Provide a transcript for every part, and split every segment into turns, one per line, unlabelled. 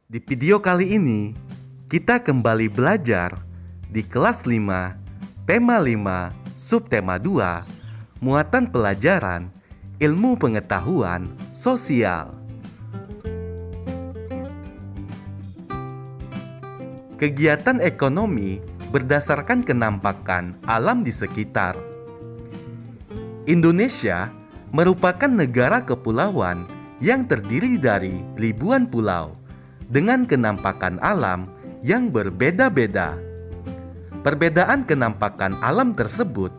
Di video kali ini, kita kembali belajar di kelas 5, tema 5, subtema 2, muatan pelajaran ilmu pengetahuan sosial. Kegiatan ekonomi berdasarkan kenampakan alam di sekitar. Indonesia merupakan negara kepulauan yang terdiri dari ribuan pulau dengan kenampakan alam yang berbeda-beda. Perbedaan kenampakan alam tersebut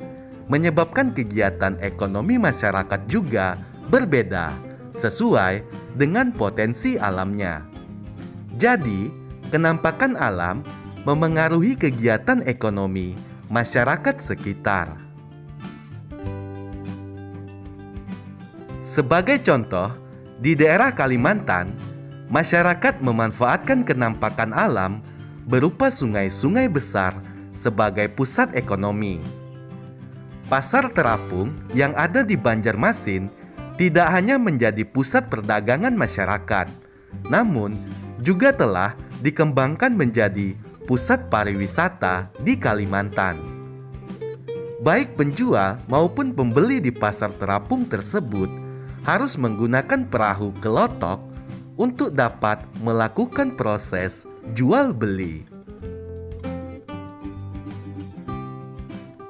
menyebabkan kegiatan ekonomi masyarakat juga berbeda sesuai dengan potensi alamnya. Jadi, kenampakan alam memengaruhi kegiatan ekonomi masyarakat sekitar. Sebagai contoh, di daerah Kalimantan, masyarakat memanfaatkan kenampakan alam berupa sungai-sungai besar sebagai pusat ekonomi. Pasar terapung yang ada di Banjarmasin tidak hanya menjadi pusat perdagangan masyarakat, namun juga telah dikembangkan menjadi pusat pariwisata di Kalimantan. Baik penjual maupun pembeli di pasar terapung tersebut harus menggunakan perahu kelotok untuk dapat melakukan proses jual beli.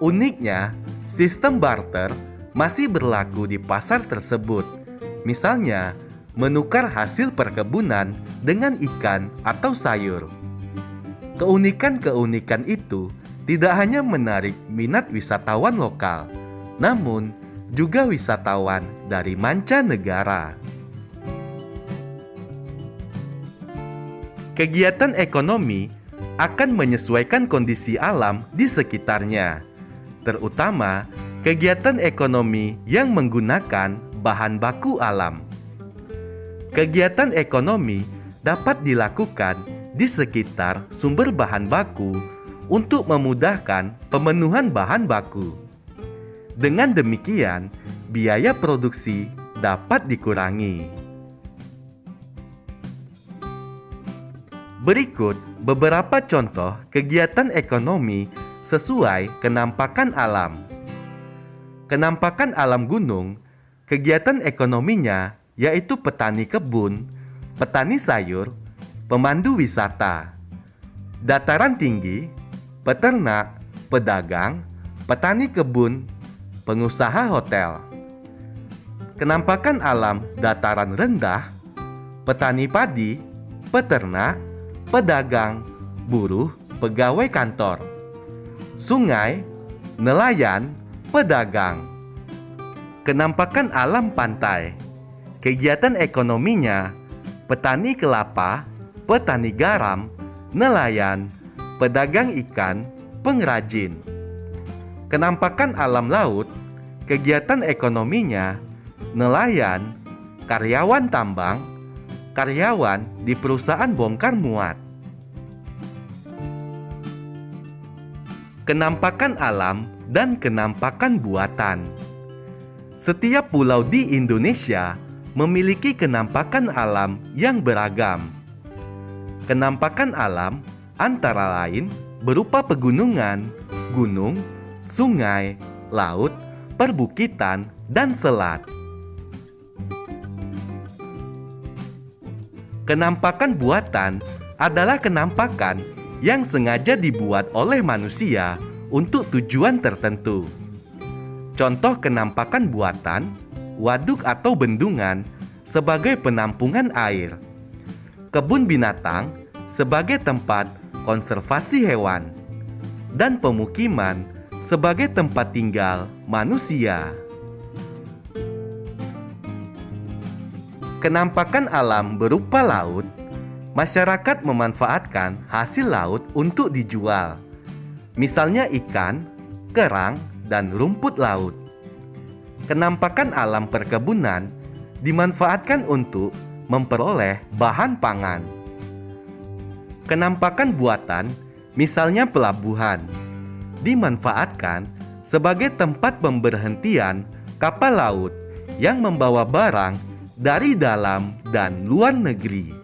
Uniknya, sistem barter masih berlaku di pasar tersebut. Misalnya, menukar hasil perkebunan dengan ikan atau sayur. Keunikan-keunikan itu tidak hanya menarik minat wisatawan lokal, namun juga wisatawan dari mancanegara. Kegiatan ekonomi akan menyesuaikan kondisi alam di sekitarnya, terutama kegiatan ekonomi yang menggunakan bahan baku alam. Kegiatan ekonomi dapat dilakukan di sekitar sumber bahan baku untuk memudahkan pemenuhan bahan baku. Dengan demikian, biaya produksi dapat dikurangi. Berikut beberapa contoh kegiatan ekonomi sesuai kenampakan alam. Kenampakan alam gunung, kegiatan ekonominya yaitu petani kebun, petani sayur, pemandu wisata. Dataran tinggi, peternak, pedagang, petani kebun, pengusaha hotel. Kenampakan alam dataran rendah, petani padi, peternak, pedagang, buruh, pegawai kantor. Sungai, nelayan, pedagang. Kenampakan alam pantai, kegiatan ekonominya petani kelapa, petani garam, nelayan, pedagang ikan, pengrajin. Kenampakan alam laut, kegiatan ekonominya nelayan, karyawan tambang, karyawan di perusahaan bongkar muat. Kenampakan alam dan kenampakan buatan. Setiap pulau di Indonesia memiliki kenampakan alam yang beragam. Kenampakan alam antara lain berupa pegunungan, gunung, sungai, laut, perbukitan, dan selat. Kenampakan buatan adalah kenampakan yang sengaja dibuat oleh manusia untuk tujuan tertentu. Contoh kenampakan buatan, waduk atau bendungan sebagai penampungan air, kebun binatang sebagai tempat konservasi hewan, dan pemukiman sebagai tempat tinggal manusia. Kenampakan alam berupa laut, masyarakat memanfaatkan hasil laut untuk dijual. Misalnya ikan, kerang, dan rumput laut. Kenampakan alam perkebunan dimanfaatkan untuk memperoleh bahan pangan. Kenampakan buatan, misalnya pelabuhan, dimanfaatkan sebagai tempat pemberhentian kapal laut yang membawa barang dari dalam dan luar negeri.